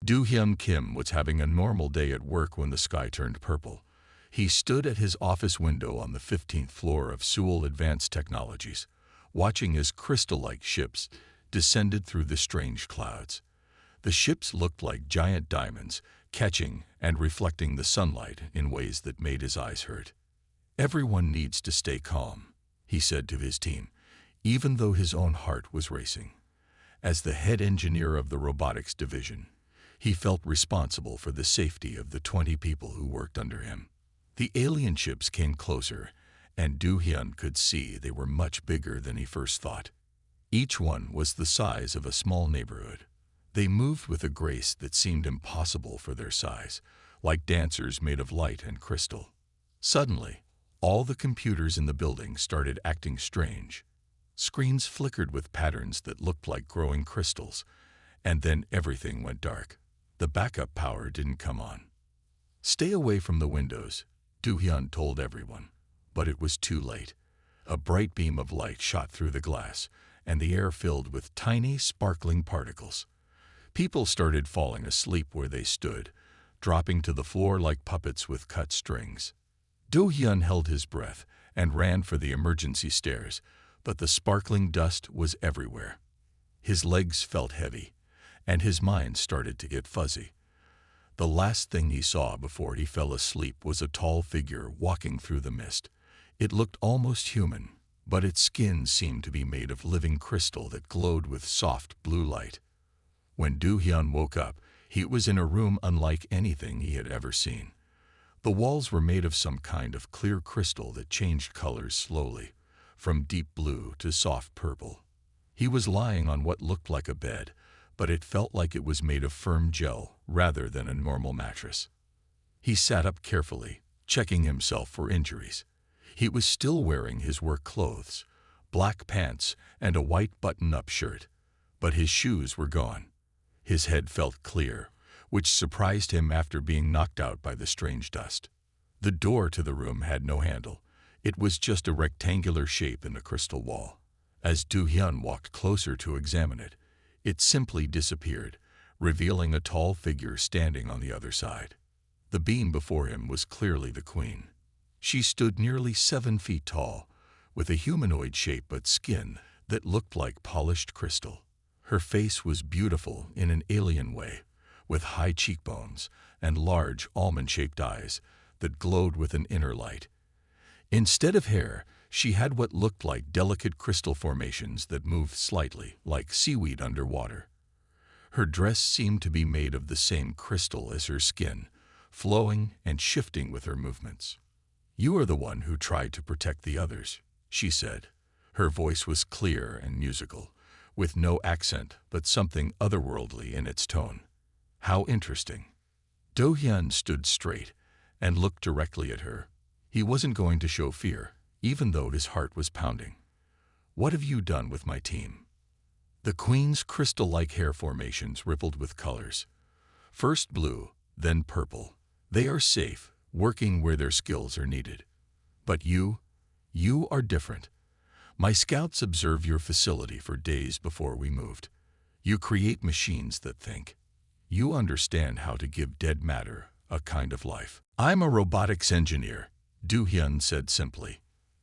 Do-hyun Kim was having a normal day at work when the sky turned purple. He stood at his office window on the 15th floor of Seoul Advanced Technologies, watching as crystal-like ships descended through the strange clouds. The ships looked like giant diamonds, catching and reflecting the sunlight in ways that made his eyes hurt. "Everyone needs to stay calm," he said to his team, even though his own heart was racing. As the head engineer of the robotics division, he felt responsible for the safety of the 20 people who worked under him. The alien ships came closer, and Do-hyun could see they were much bigger than he first thought. Each one was the size of a small neighborhood. They moved with a grace that seemed impossible for their size, like dancers made of light and crystal. Suddenly, all the computers in the building started acting strange. Screens flickered with patterns that looked like growing crystals, and then everything went dark. The backup power didn't come on. "Stay away from the windows," Do-hyun told everyone, but it was too late. A bright beam of light shot through the glass, and the air filled with tiny, sparkling particles. People started falling asleep where they stood, dropping to the floor like puppets with cut strings. Do-hyun held his breath and ran for the emergency stairs, but the sparkling dust was everywhere. His legs felt heavy, and his mind started to get fuzzy. The last thing he saw before he fell asleep was a tall figure walking through the mist. It looked almost human, but its skin seemed to be made of living crystal that glowed with soft blue light. When Do-hyun woke up, he was in a room unlike anything he had ever seen. The walls were made of some kind of clear crystal that changed colors slowly, from deep blue to soft purple. He was lying on what looked like a bed, but it felt like it was made of firm gel rather than a normal mattress. He sat up carefully, checking himself for injuries. He was still wearing his work clothes, black pants and a white button-up shirt, but his shoes were gone. His head felt clear, which surprised him after being knocked out by the strange dust. The door to the room had no handle. It was just a rectangular shape in the crystal wall. As Do-hyun walked closer to examine it, it simply disappeared, revealing a tall figure standing on the other side. The beam before him was clearly the queen. She stood nearly 7 feet tall, with a humanoid shape but skin that looked like polished crystal. Her face was beautiful in an alien way, with high cheekbones and large almond-shaped eyes that glowed with an inner light. Instead of hair, she had what looked like delicate crystal formations that moved slightly, like seaweed underwater. Her dress seemed to be made of the same crystal as her skin, flowing and shifting with her movements. "You are the one who tried to protect the others," she said. Her voice was clear and musical, with no accent but something otherworldly in its tone. "How interesting." Do-hyun stood straight and looked directly at her. He wasn't going to show fear, even though his heart was pounding. "What have you done with my team?" The queen's crystal-like hair formations rippled with colors. First blue, then purple. "They are safe, working where their skills are needed. But you are different. My scouts observed your facility for days before we moved. You create machines that think. You understand how to give dead matter a kind of life." "I'm a robotics engineer," Do-hyun said simply.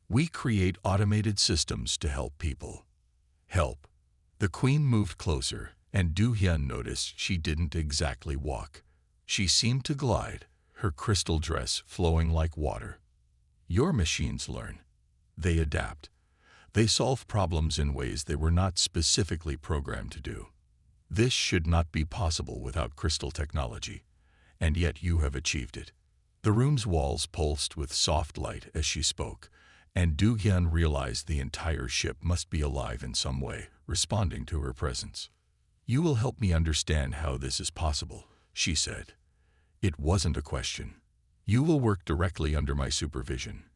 "We create automated systems to help people." "Help." The queen moved closer, and Do-hyun noticed she didn't exactly walk. She seemed to glide, her crystal dress flowing like water. "Your machines learn. They adapt. They solve problems in ways they were not specifically programmed to do. This should not be possible without crystal technology, and yet you have achieved it." The room's walls pulsed with soft light as she spoke, and Do-hyun realized the entire ship must be alive in some way, responding to her presence. "You will help me understand how this is possible," she said. It wasn't a question. "You will work directly under my supervision.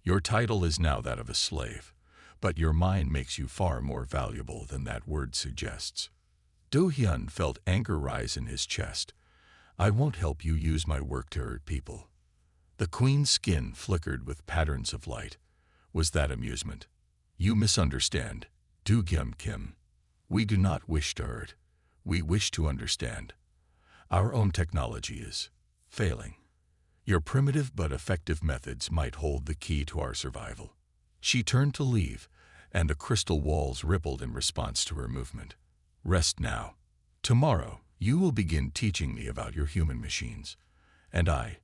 Your title is now that of a slave, but your mind makes you far more valuable than that word suggests." Do-hyun felt anger rise in his chest. "I won't help you use my work to hurt people." The queen's skin flickered with patterns of light. Was that amusement? "You misunderstand, Do-hyun Kim. We do not wish to hurt. We wish to understand. Our own technology is failing. Your primitive but effective methods might hold the key to our survival. She turned to leave, and the crystal walls rippled in response to her movement. Rest now. Tomorrow, you will begin teaching me about your human machines. And I.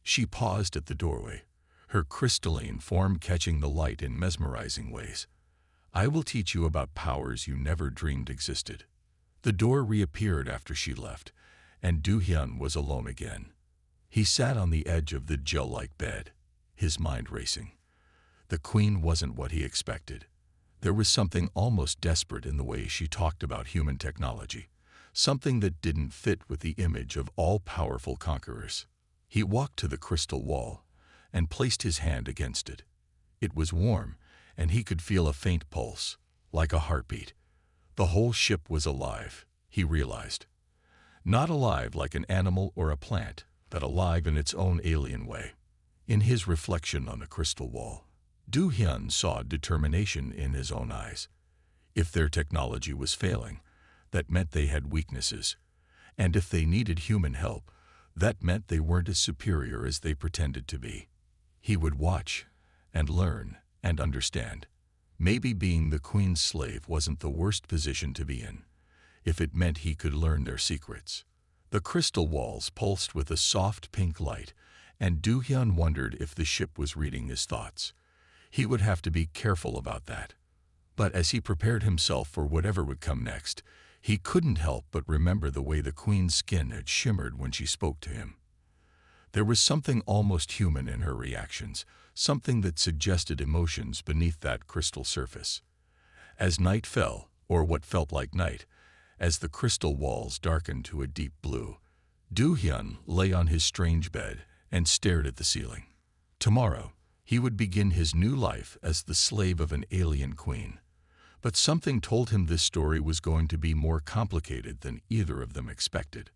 She paused at the doorway, her crystalline form catching the light in mesmerizing ways. I will teach you about powers you never dreamed existed. The door reappeared after she left, and Do-hyun was alone again. He sat on the edge of the gel-like bed, his mind racing. The queen wasn't what he expected. There was something almost desperate in the way she talked about human technology, something that didn't fit with the image of all-powerful conquerors. He walked to the crystal wall and placed his hand against it. It was warm, and he could feel a faint pulse, like a heartbeat. The whole ship was alive, he realized. Not alive like an animal or a plant, but alive in its own alien way. In his reflection on the crystal wall, Do-hyun saw determination in his own eyes. If their technology was failing, that meant they had weaknesses. And if they needed human help, that meant they weren't as superior as they pretended to be. He would watch and learn and understand. Maybe being the queen's slave wasn't the worst position to be in, if it meant he could learn their secrets. The crystal walls pulsed with a soft pink light, and Do-hyun wondered if the ship was reading his thoughts. He would have to be careful about that. But as he prepared himself for whatever would come next, he couldn't help but remember the way the queen's skin had shimmered when she spoke to him. There was something almost human in her reactions, something that suggested emotions beneath that crystal surface. As night fell, or what felt like night, as the crystal walls darkened to a deep blue, Do-hyun lay on his strange bed and stared at the ceiling. Tomorrow, he would begin his new life as the slave of an alien queen. But something told him this story was going to be more complicated than either of them expected.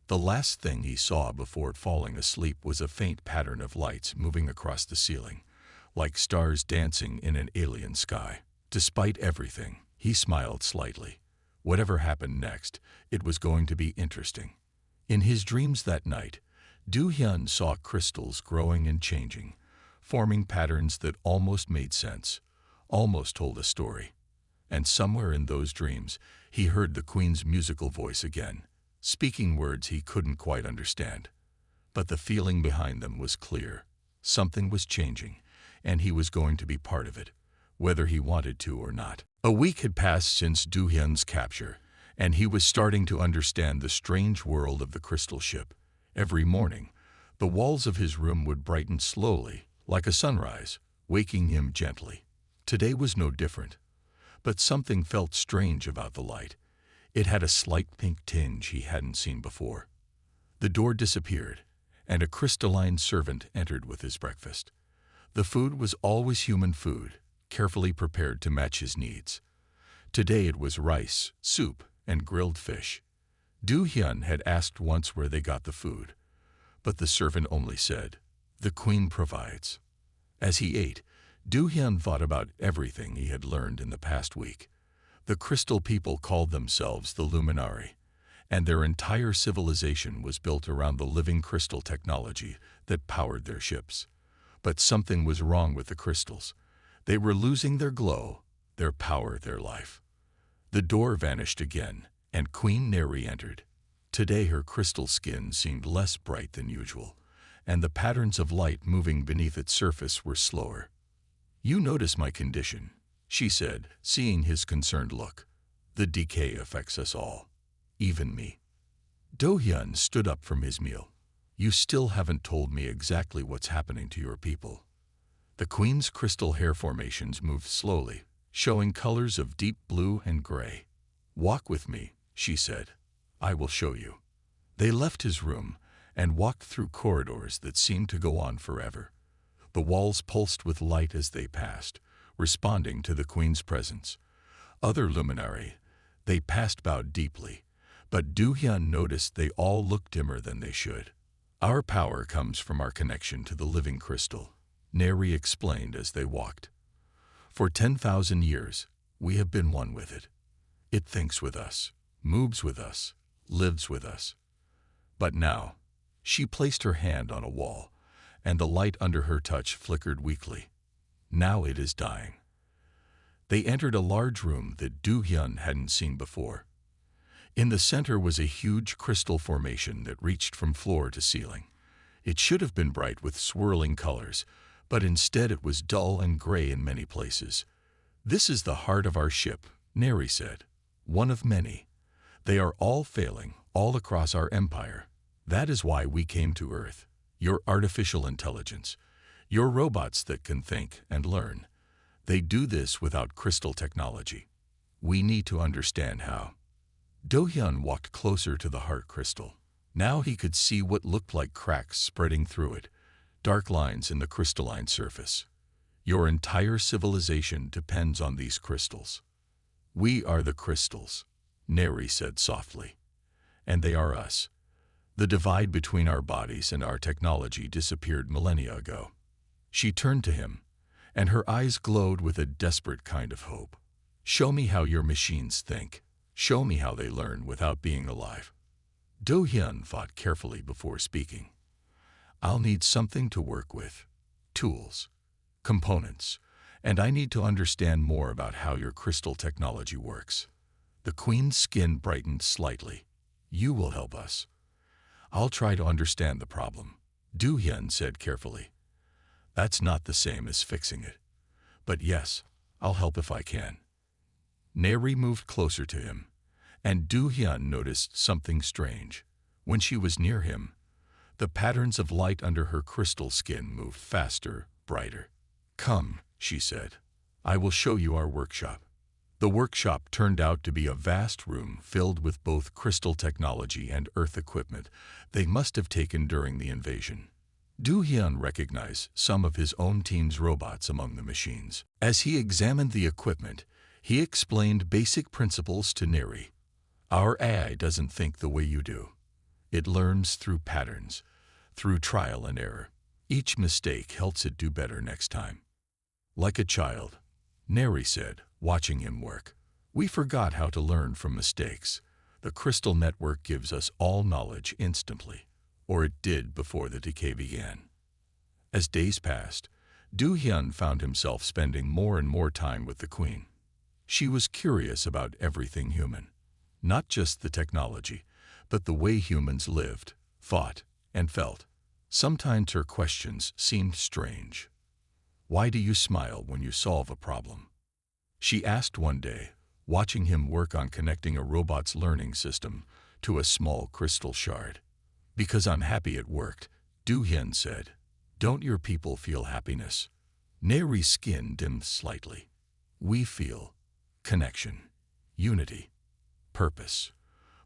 The last thing he saw before falling asleep was a faint pattern of lights moving across the ceiling, like stars dancing in an alien sky. Despite everything, he smiled slightly. Whatever happened next, it was going to be interesting. In his dreams that night, Do-hyun saw crystals growing and changing, forming patterns that almost made sense, almost told a story. And somewhere in those dreams, he heard the queen's musical voice again, speaking words he couldn't quite understand. But the feeling behind them was clear. Something was changing, and he was going to be part of it, whether he wanted to or not. A week had passed since Do-hyun's capture, and he was starting to understand the strange world of the crystal ship. Every morning, the walls of his room would brighten slowly, like a sunrise, waking him gently. Today was no different. But something felt strange about the light. It had a slight pink tinge he hadn't seen before. The door disappeared, and a crystalline servant entered with his breakfast. The food was always human food, carefully prepared to match his needs. Today it was rice, soup, and grilled fish. Do-hyun had asked once where they got the food, but the servant only said, "The queen provides." As he ate, Do-hyun thought about everything he had learned in the past week. The crystal people called themselves the Luminari, and their entire civilization was built around the living crystal technology that powered their ships. But something was wrong with the crystals. They were losing their glow, their power, their life. The door vanished again, and Queen Neri entered. Today her crystal skin seemed less bright than usual, and the patterns of light moving beneath its surface were slower. "You notice my condition," she said, seeing his concerned look. "The decay affects us all, even me." Do-hyun stood up from his meal. "You still haven't told me exactly what's happening to your people." The queen's crystal hair formations moved slowly, showing colors of deep blue and gray. "Walk with me," she said. "I will show you." They left his room and walked through corridors that seemed to go on forever. The walls pulsed with light as they passed, responding to the queen's presence. Other luminari they passed bowed deeply, but Do-hyun noticed they all looked dimmer than they should. "Our power comes from our connection to the living crystal," Neri explained as they walked. "For 10,000 years, we have been one with it. It thinks with us, moves with us, lives with us." But now, she placed her hand on a wall, and the light under her touch flickered weakly. Now it is dying. They entered a large room that Do-hyun hadn't seen before. In the center was a huge crystal formation that reached from floor to ceiling. It should have been bright with swirling colors, but instead it was dull and gray in many places. "This is the heart of our ship," Neri said. "One of many. They are all failing, all across our empire. That is why we came to Earth. Your artificial intelligence. Your robots that can think and learn. They do this without crystal technology. We need to understand how." Do-hyun walked closer to the heart crystal. Now he could see what looked like cracks spreading through it, dark lines in the crystalline surface. "Your entire civilization depends on these crystals." "We are the crystals," Neri said softly. "And they are us. The divide between our bodies and our technology disappeared millennia ago." She turned to him, and her eyes glowed with a desperate kind of hope. "Show me how your machines think. Show me how they learn without being alive." Do-hyun thought carefully before speaking. "I'll need something to work with. Tools. Components. And I need to understand more about how your crystal technology works." The queen's skin brightened slightly. "You will help us." "I'll try to understand the problem," Do-hyun said carefully. "That's not the same as fixing it. But yes, I'll help if I can." Neri moved closer to him, and Do-hyun noticed something strange. When she was near him, the patterns of light under her crystal skin moved faster, brighter. "Come," she said. "I will show you our workshop." The workshop turned out to be a vast room filled with both crystal technology and Earth equipment they must have taken during the invasion. Do-hyun recognized some of his own team's robots among the machines. As he examined the equipment, he explained basic principles to Neri. "Our AI doesn't think the way you do. It learns through patterns, through trial and error. Each mistake helps it do better next time." "Like a child," Neri said, watching him work. "We forgot how to learn from mistakes. The crystal network gives us all knowledge instantly, or it did before the decay began." As days passed, Do-hyun found himself spending more and more time with the queen. She was curious about everything human. Not just the technology, but the way humans lived, thought, and felt. Sometimes her questions seemed strange. "Why do you smile when you solve a problem?" she asked one day, watching him work on connecting a robot's learning system to a small crystal shard. "Because I'm happy it worked," Do-hyun said. "Don't your people feel happiness?" Neri's skin dimmed slightly. "We feel connection, unity, purpose.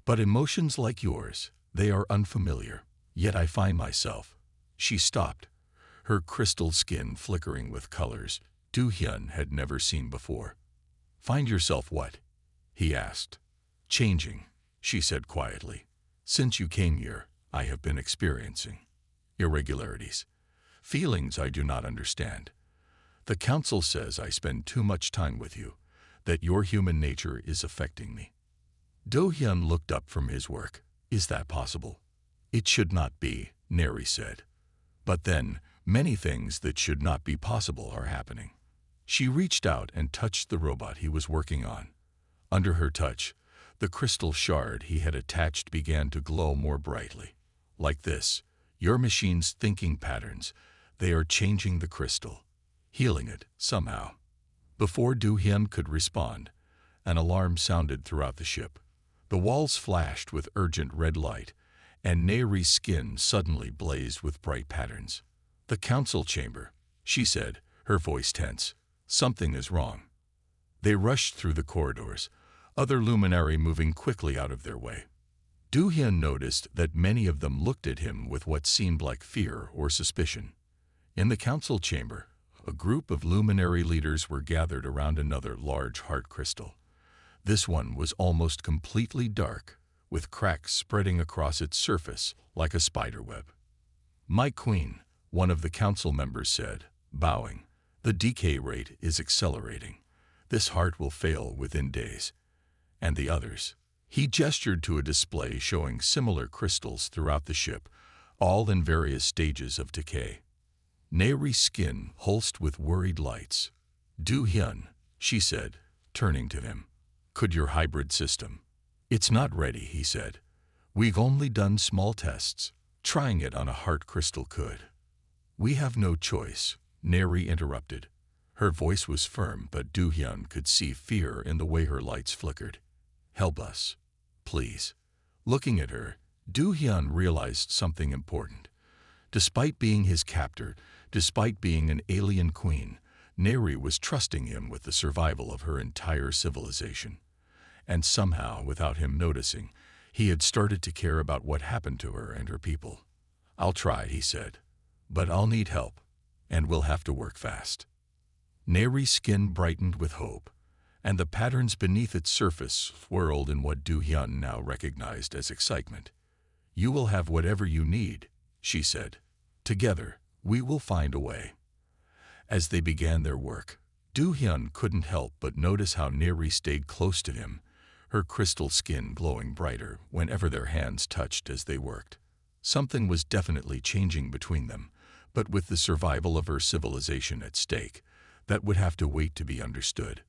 But emotions like yours, they are unfamiliar. Yet I find myself." She stopped, her crystal skin flickering with colors Do-hyun had never seen before. "Find yourself what?" he asked. "Changing," she said quietly. "Since you came here, I have been experiencing irregularities, feelings I do not understand. The council says I spend too much time with you, that your human nature is affecting me." Do-hyun looked up from his work. "Is that possible?" "It should not be," Neri said. "But then, many things that should not be possible are happening." She reached out and touched the robot he was working on. Under her touch, the crystal shard he had attached began to glow more brightly. "Like this, your machine's thinking patterns, they are changing the crystal, healing it somehow." Before Do-hyun could respond, an alarm sounded throughout the ship. The walls flashed with urgent red light, and Neri's skin suddenly blazed with bright patterns. "The council chamber," she said, her voice tense. "Something is wrong." They rushed through the corridors, other luminary moving quickly out of their way. Do-hyun noticed that many of them looked at him with what seemed like fear or suspicion. In the council chamber, a group of luminary leaders were gathered around another large heart crystal. This one was almost completely dark, with cracks spreading across its surface like a spiderweb. "My queen," one of the council members said, bowing, "the decay rate is accelerating. This heart will fail within days." "And the others?" He gestured to a display showing similar crystals throughout the ship, all in various stages of decay. Neri's skin pulsed with worried lights. "Do-hyun," she said, turning to him. "Could your hybrid system?" "It's not ready," he said. "We've only done small tests. Trying it on a heart crystal could." "We have no choice," Neri interrupted. Her voice was firm, but Do-hyun could see fear in the way her lights flickered. "Help us, please." Looking at her, Do-hyun realized something important. Despite being his captor, despite being an alien queen, Neri was trusting him with the survival of her entire civilization. And somehow, without him noticing, he had started to care about what happened to her and her people. "I'll try," he said. "But I'll need help, and we'll have to work fast." Neri's skin brightened with hope, and the patterns beneath its surface swirled in what Do-hyun now recognized as excitement. "You will have whatever you need," she said. "Together, we will find a way." As they began their work, Do-hyun couldn't help but notice how Neri stayed close to him, her crystal skin glowing brighter whenever their hands touched as they worked. Something was definitely changing between them, but with the survival of her civilization at stake, that would have to wait to be understood.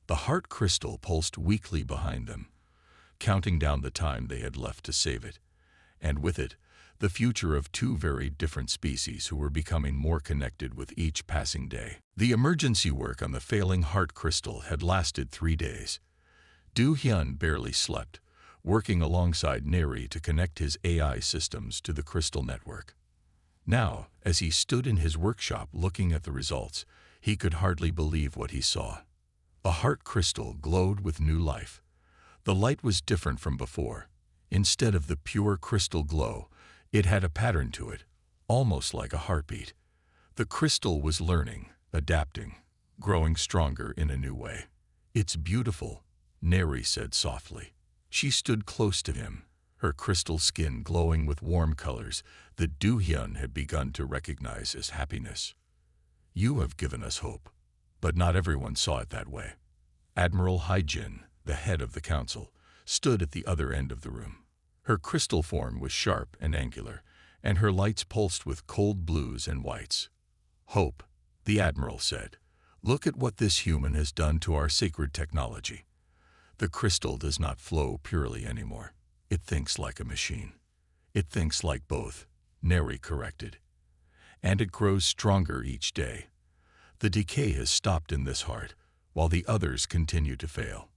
The heart crystal pulsed weakly behind them, counting down the time they had left to save it, and with it, the future of two very different species who were becoming more connected with each passing day. The emergency work on the failing heart crystal had lasted 3 days. Do-hyun barely slept, working alongside Neri to connect his AI systems to the crystal network. Now, as he stood in his workshop looking at the results, he could hardly believe what he saw. A heart crystal glowed with new life. The light was different from before. Instead of the pure crystal glow, it had a pattern to it, almost like a heartbeat. The crystal was learning, adapting, growing stronger in a new way. "It's beautiful," Neri said softly. She stood close to him, her crystal skin glowing with warm colors that Do-hyun had begun to recognize as happiness. "You have given us hope." But not everyone saw it that way. Admiral Hae-jin, the head of the council, stood at the other end of the room. Her crystal form was sharp and angular, and her lights pulsed with cold blues and whites. "Hope," the admiral said. "Look at what this human has done to our sacred technology. The crystal does not flow purely anymore. It thinks like a machine." "It thinks like both," Neri corrected. "And it grows stronger each day. The decay has stopped in this heart, while the others continue to fail."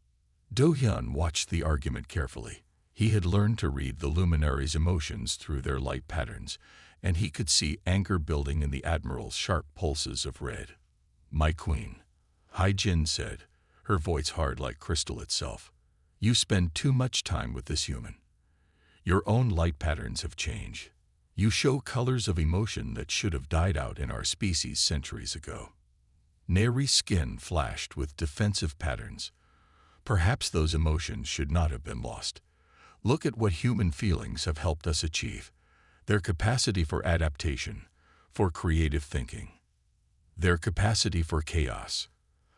Do-hyun watched the argument carefully. He had learned to read the luminaries' emotions through their light patterns, and he could see anger building in the admiral's sharp pulses of red. "My queen," Hae-jin said, her voice hard like crystal itself, "you spend too much time with this human. Your own light patterns have changed. You show colors of emotion that should have died out in our species centuries ago." Neri's skin flashed with defensive patterns. Perhaps those emotions should not have been lost. Look at what human feelings have helped us achieve. Their capacity for adaptation, for creative thinking. Their capacity for chaos.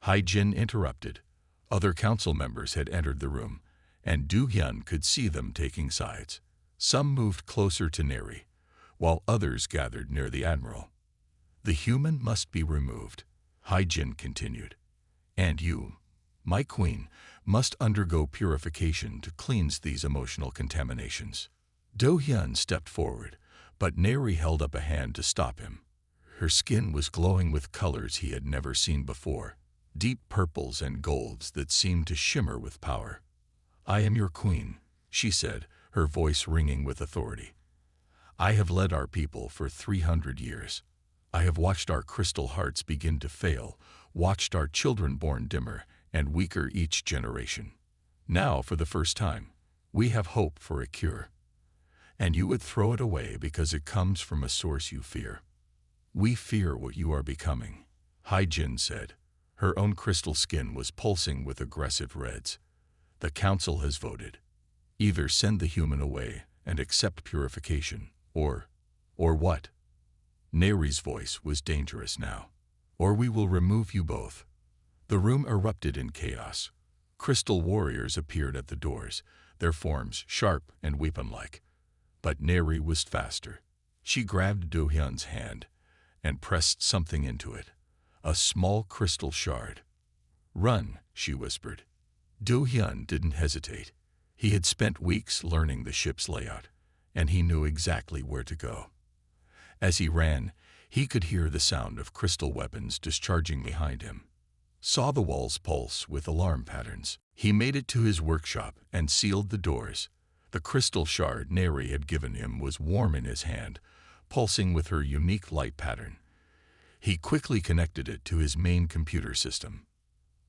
Hae-jin interrupted. Other council members had entered the room, and Do-hyun could see them taking sides. Some moved closer to Neri, while others gathered near the admiral. "The human must be removed," Hae-jin continued. "And you, my queen, must undergo purification to cleanse these emotional contaminations." Do-hyun stepped forward, but Neri held up a hand to stop him. Her skin was glowing with colors he had never seen before, deep purples and golds that seemed to shimmer with power. "I am your queen," she said, her voice ringing with authority. "I have led our people for 300 years. I have watched our crystal hearts begin to fail, watched our children born dimmer and weaker each generation. Now, for the first time, we have hope for a cure. And you would throw it away because it comes from a source you fear. We fear what you are becoming," Hae-jin said. Her own crystal skin was pulsing with aggressive reds. "The council has voted. Either send the human away and accept purification, or what?" Neri's voice was dangerous now. "Or we will remove you both." The room erupted in chaos. Crystal warriors appeared at the doors, their forms sharp and weapon-like. But Neri was faster. She grabbed Do Hyun's hand and pressed something into it, a small crystal shard. "Run," she whispered. Do Hyun didn't hesitate. He had spent weeks learning the ship's layout, and he knew exactly where to go. As he ran, he could hear the sound of crystal weapons discharging behind him. Saw the walls pulse with alarm patterns. He made it to his workshop and sealed the doors. The crystal shard Neri had given him was warm in his hand, pulsing with her unique light pattern. He quickly connected it to his main computer system.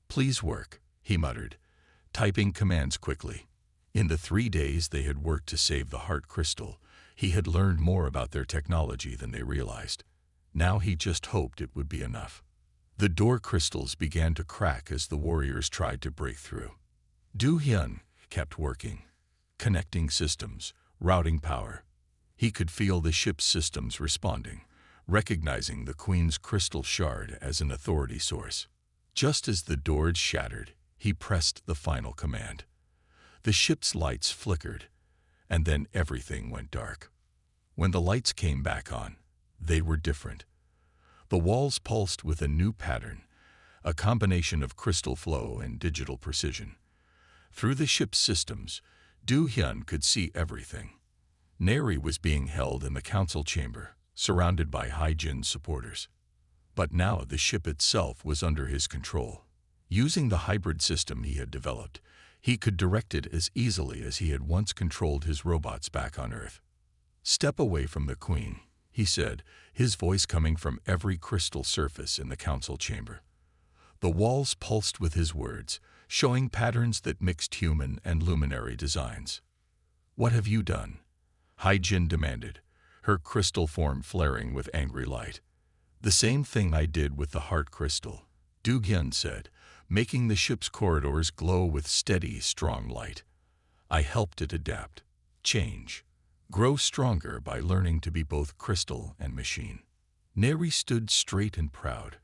"Please work," he muttered, typing commands quickly. In the 3 days they had worked to save the heart crystal, he had learned more about their technology than they realized. Now he just hoped it would be enough. The door crystals began to crack as the warriors tried to break through. Do Hyun kept working, connecting systems, routing power. He could feel the ship's systems responding, recognizing the Queen's crystal shard as an authority source. Just as the doors shattered, he pressed the final command. The ship's lights flickered, and then everything went dark. When the lights came back on, they were different. The walls pulsed with a new pattern, a combination of crystal flow and digital precision. Through the ship's systems, Do Hyun could see everything. Neri was being held in the council chamber, surrounded by Hae-jin's supporters. But now the ship itself was under his control. Using the hybrid system he had developed, he could direct it as easily as he had once controlled his robots back on Earth. "Step away from the Queen," he said, his voice coming from every crystal surface in the council chamber. The walls pulsed with his words, showing patterns that mixed human and luminary designs. "What have you done?" Hae-jin demanded, her crystal form flaring with angry light. "The same thing I did with the heart crystal," Do Hyun said, making the ship's corridors glow with steady, strong light. "I helped it adapt, change, grow stronger by learning to be both crystal and machine." Neri stood straight and proud,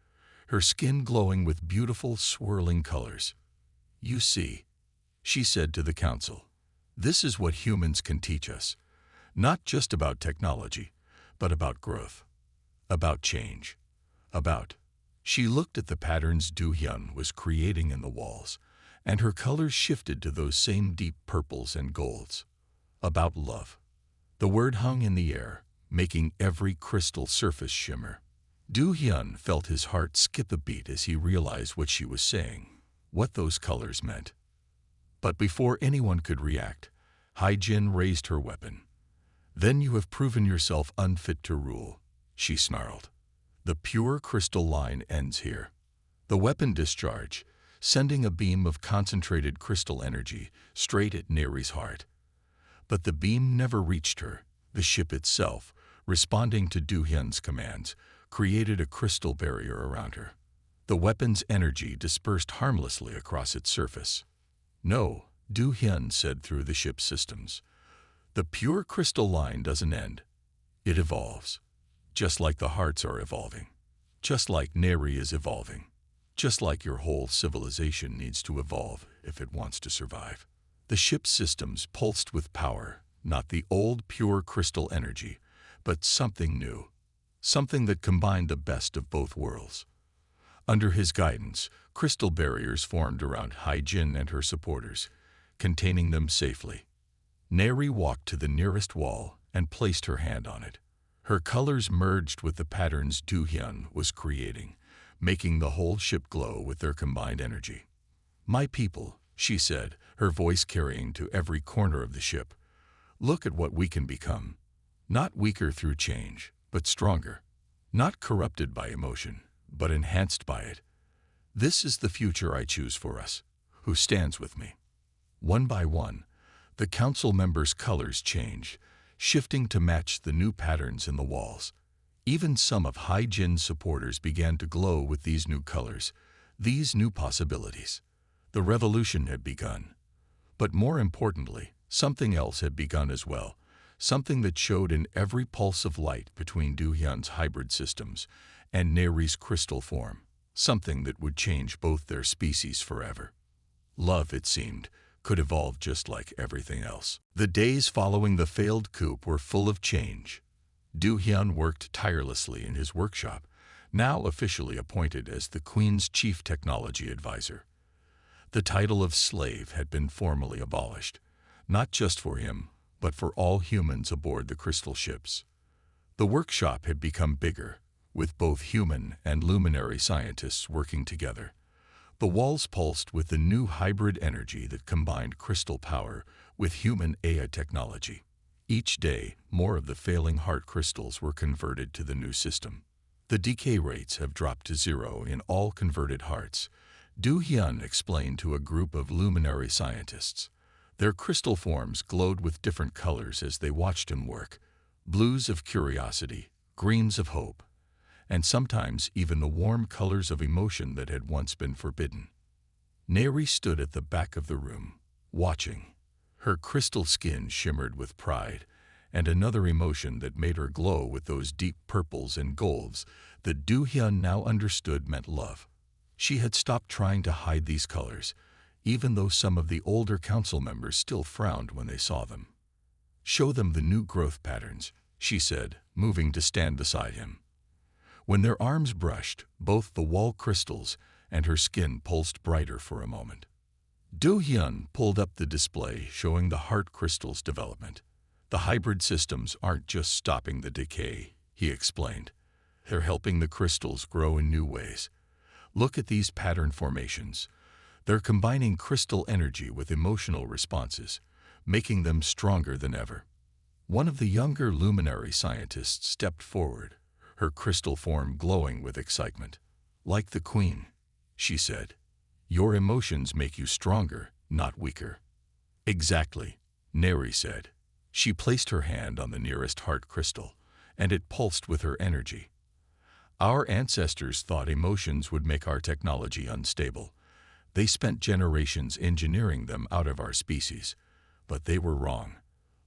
her skin glowing with beautiful, swirling colors. "You see," she said to the council, "this is what humans can teach us. Not just about technology, but about growth, about change, about—" She looked at the patterns Do Hyun was creating in the walls, and her colors shifted to those same deep purples and golds. "About love." The word hung in the air, making every crystal surface shimmer. Do Hyun felt his heart skip a beat as he realized what she was saying, what those colors meant. But before anyone could react, Hae-jin raised her weapon. "Then you have proven yourself unfit to rule," she snarled. "The pure crystal line ends here." The weapon discharged, sending a beam of concentrated crystal energy straight at Neri's heart. But the beam never reached her. The ship itself, responding to Do Hyun's commands, created a crystal barrier around her. The weapon's energy dispersed harmlessly across its surface. "No," Do Hyun said through the ship's systems. "The pure crystal line doesn't end. It evolves. Just like the hearts are evolving. Just like Neri is evolving. Just like your whole civilization needs to evolve if it wants to survive." The ship's systems pulsed with power, not the old pure crystal energy, but something new. Something that combined the best of both worlds. Under his guidance, crystal barriers formed around Hae-jin and her supporters, containing them safely. Neri walked to the nearest wall and placed her hand on it. Her colors merged with the patterns Do Hyun was creating, making the whole ship glow with their combined energy. "My people," she said, her voice carrying to every corner of the ship, "look at what we can become. Not weaker through change, but stronger. Not corrupted by emotion, but enhanced by it. This is the future I choose for us. Who stands with me?" One by one, the council members' colors changed, shifting to match the new patterns in the walls. Even some of Hae-jin's supporters began to glow with these new colors, these new possibilities. The revolution had begun. But more importantly, something else had begun as well, something that showed in every pulse of light between Do Hyun's hybrid systems and Neri's crystal form, something that would change both their species forever. Love, it seemed, could evolve just like everything else. The days following the failed coup were full of change. Do-hyun worked tirelessly in his workshop, now officially appointed as the Queen's chief technology advisor. The title of slave had been formally abolished, not just for him, but for all humans aboard the crystal ships. The workshop had become bigger, with both human and luminary scientists working together. The walls pulsed with the new hybrid energy that combined crystal power with human AI technology. Each day, more of the failing heart crystals were converted to the new system. The decay rates have dropped to 0 in all converted hearts, Do-hyun explained to a group of luminary scientists. Their crystal forms glowed with different colors as they watched him work, blues of curiosity, greens of hope, and sometimes even the warm colors of emotion that had once been forbidden. Neri stood at the back of the room, watching. Her crystal skin shimmered with pride, and another emotion that made her glow with those deep purples and golds that Do-hyun now understood meant love. She had stopped trying to hide these colors, even though some of the older council members still frowned when they saw them. "Show them the new growth patterns," she said, moving to stand beside him. When their arms brushed, both the wall crystals and her skin pulsed brighter for a moment. Do-hyun pulled up the display showing the heart crystal's development. "The hybrid systems aren't just stopping the decay," he explained. "They're helping the crystals grow in new ways. Look at these pattern formations. They're combining crystal energy with emotional responses, making them stronger than ever." One of the younger luminary scientists stepped forward, her crystal form glowing with excitement. "Like the Queen," she said. "Your emotions make you stronger, not weaker." "Exactly," Neri said. She placed her hand on the nearest heart crystal, and it pulsed with her energy. "Our ancestors thought emotions would make our technology unstable. They spent generations engineering them out of our species, but they were wrong.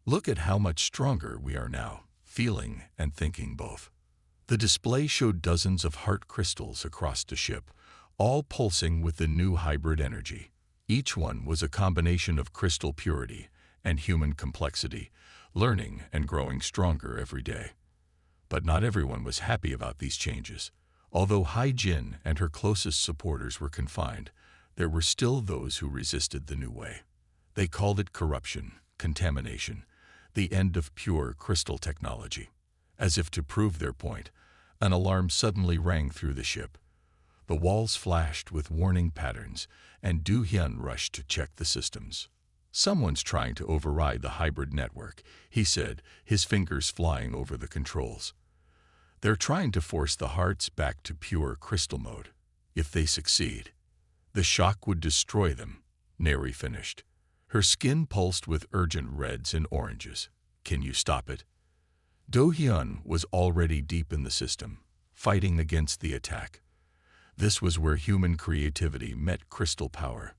Look at how much stronger we are now, feeling and thinking both." The display showed dozens of heart crystals across the ship, all pulsing with the new hybrid energy. Each one was a combination of crystal purity and human complexity, learning and growing stronger every day. But not everyone was happy about these changes. Although Hai-jin and her closest supporters were confined, there were still those who resisted the new way. They called it corruption, contamination, the end of pure crystal technology. As if to prove their point, an alarm suddenly rang through the ship. The walls flashed with warning patterns, and Do-hyun rushed to check the systems. "Someone's trying to override the hybrid network," he said, his fingers flying over the controls. "They're trying to force the hearts back to pure crystal mode. If they succeed, the shock would destroy them," Neri finished. Her skin pulsed with urgent reds and oranges. "Can you stop it?" Do-hyun was already deep in the system, fighting against the attack. This was where human creativity met crystal power.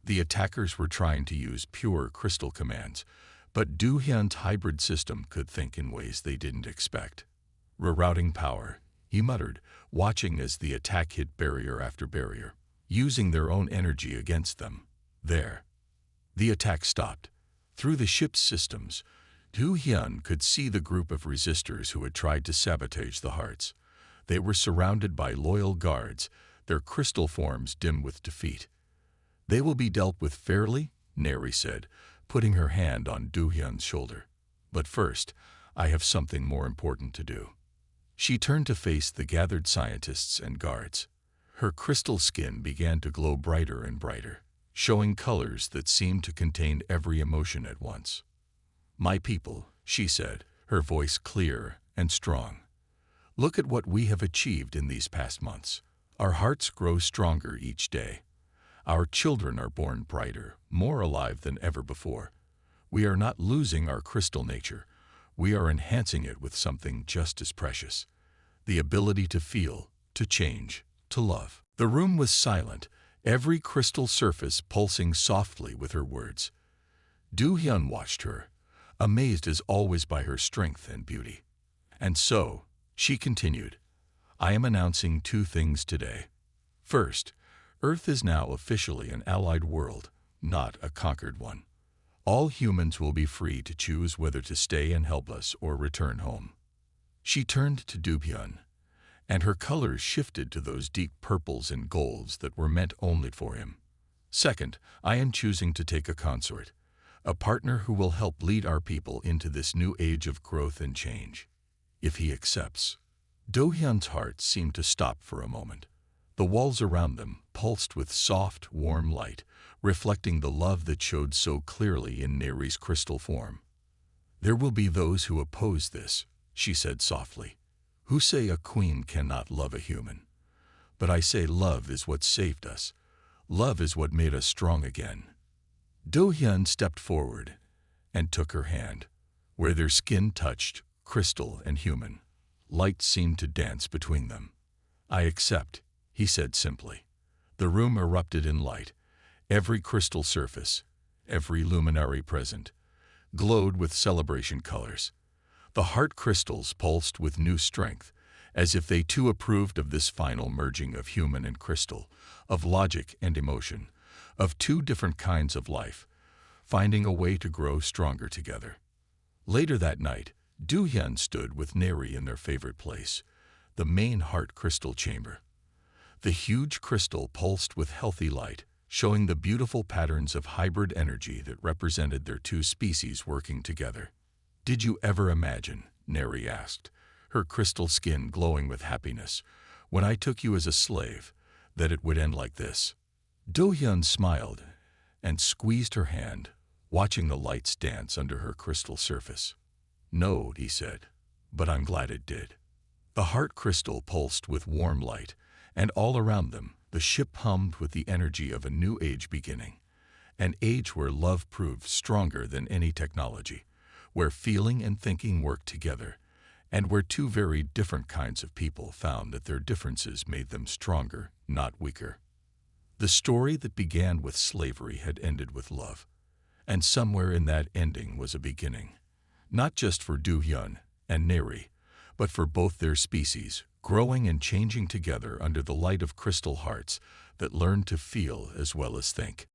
The attackers were trying to use pure crystal commands, but Do-hyun's hybrid system could think in ways they didn't expect. "Rerouting power," he muttered, watching as the attack hit barrier after barrier, using their own energy against them. There. The attack stopped. Through the ship's systems, Do-hyun could see the group of resistors who had tried to sabotage the hearts. They were surrounded by loyal guards, their crystal forms dim with defeat. "They will be dealt with fairly," Neri said, putting her hand on Do-hyun's shoulder. "But first, I have something more important to do." She turned to face the gathered scientists and guards. Her crystal skin began to glow brighter and brighter, showing colors that seemed to contain every emotion at once. "My people," she said, her voice clear and strong. "Look at what we have achieved in these past months. Our hearts grow stronger each day. Our children are born brighter, more alive than ever before. We are not losing our crystal nature. We are enhancing it with something just as precious: the ability to feel, to change, to love." The room was silent, every crystal surface pulsing softly with her words. Do-hyun watched her, amazed as always by her strength and beauty. "And so," she continued, "I am announcing 2 things today. First, Earth is now officially an allied world, not a conquered one. All humans will be free to choose whether to stay and help us or return home. She turned to Do-hyun, and her colors shifted to those deep purples and golds that were meant only for him. Second, I am choosing to take a consort, a partner who will help lead our people into this new age of growth and change. If he accepts. Do-hyun's heart seemed to stop for a moment. The walls around them pulsed with soft, warm light, reflecting the love that showed so clearly in Neri's crystal form. There will be those who oppose this, she said softly, who say a queen cannot love a human. But I say love is what saved us. Love is what made us strong again. Do-hyun stepped forward and took her hand. Where their skin touched, crystal and human, light seemed to dance between them. I accept, he said simply. The room erupted in light. Every crystal surface, every luminary present, glowed with celebration colors. The heart crystals pulsed with new strength, as if they too approved of this final merging of human and crystal, of logic and emotion, of two different kinds of life, finding a way to grow stronger together. Later that night, Do-hyun stood with Neri in their favorite place, the main heart crystal chamber. The huge crystal pulsed with healthy light, showing the beautiful patterns of hybrid energy that represented their two species working together. Did you ever imagine, Neri asked, her crystal skin glowing with happiness, when I took you as a slave, that it would end like this? Do-hyun smiled and squeezed her hand, watching the lights dance under her crystal surface. No, he said, but I'm glad it did. The heart crystal pulsed with warm light, and all around them, the ship hummed with the energy of a new age beginning, an age where love proved stronger than any technology, where feeling and thinking worked together, and where two very different kinds of people found that their differences made them stronger, not weaker. The story that began with slavery had ended with love, and somewhere in that ending was a beginning, not just for Do-hyun and Neri, but for both their species, growing and changing together under the light of crystal hearts that learned to feel as well as think.